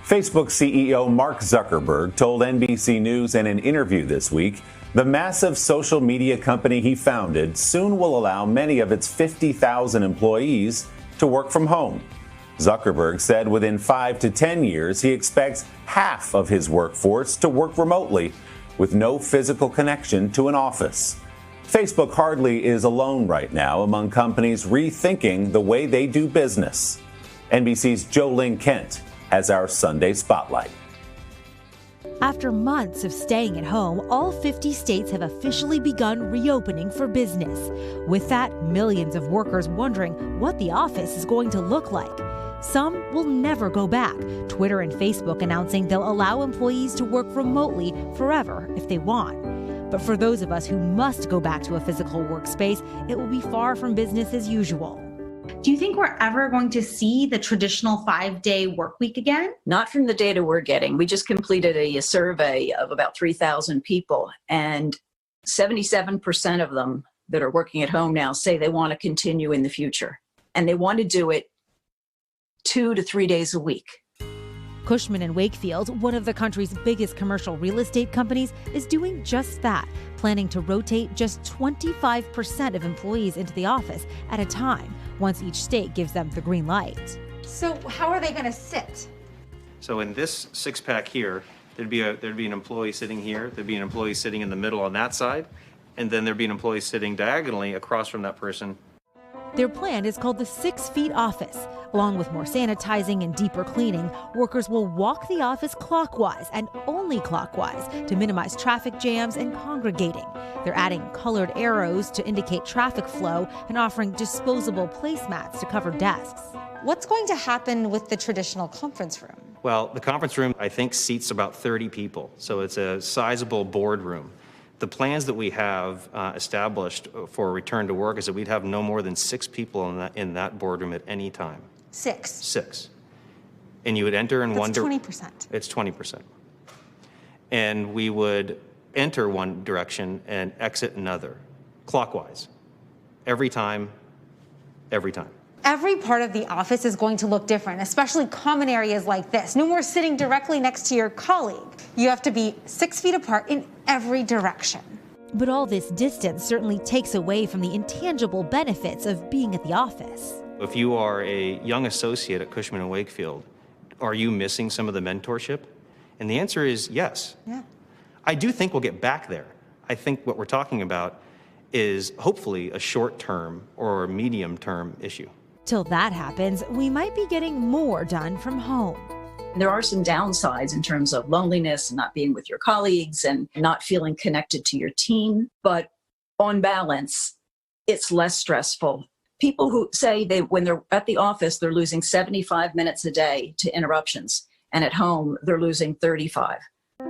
Facebook CEO Mark Zuckerberg told NBC News in an interview this week the massive social media company he founded soon will allow many of its 50,000 employees to work from home. Zuckerberg said within 5 to 10 years, he expects half of his workforce to work remotely with no physical connection to an office. Facebook hardly is alone right now among companies rethinking the way they do business. NBC's Jolynn Kent has our Sunday Spotlight. After months of staying at home, all 50 states have officially begun reopening for business. With that, millions of workers wondering what the office is going to look like. Some will never go back. Twitter and Facebook announcing they'll allow employees to work remotely forever if they want. But for those of us who must go back to a physical workspace, it will be far from business as usual. Do you think we're ever going to see the traditional 5-day work week again? Not from the data we're getting. We just completed a survey of about 3,000 people, and 77% of them that are working at home now say they want to continue in the future. And they want to do it 2 to 3 days a week. Cushman & Wakefield, one of the country's biggest commercial real estate companies, is doing just that, planning to rotate just 25% of employees into the office at a time, once each state gives them the green light. So how are they going to sit? So in this six-pack here, there'd be an employee sitting here, there'd be an employee sitting in the middle on that side, and then there'd be an employee sitting diagonally across from that person. Their plan is called the 6 Feet Office. Along with more sanitizing and deeper cleaning, workers will walk the office clockwise and only clockwise to minimize traffic jams and congregating. They're adding colored arrows to indicate traffic flow and offering disposable placemats to cover desks. What's going to happen with the traditional conference room? Well, the conference room, I think, seats about 30 people, so it's a sizable boardroom. The plans that we have established for return to work is that we'd have no more than 6 people in that boardroom at any time. 6? 6. And you would enter in one direction. 20%. It's 20%. And we would enter one direction and exit another, clockwise. Every time, every time. Every part of the office is going to look different, especially common areas like this. No more sitting directly next to your colleague. You have to be 6 feet apart in every direction. But all this distance certainly takes away from the intangible benefits of being at the office. If you are a young associate at Cushman & Wakefield, are you missing some of the mentorship? And the answer is yes. Yeah. I do think we'll get back there. I think what we're talking about is hopefully a short-term or medium-term issue. Till that happens, we might be getting more done from home. There are some downsides in terms of loneliness and not being with your colleagues and not feeling connected to your team. But on balance, it's less stressful. People who say when they're at the office, they're losing 75 minutes a day to interruptions. And at home, they're losing 35.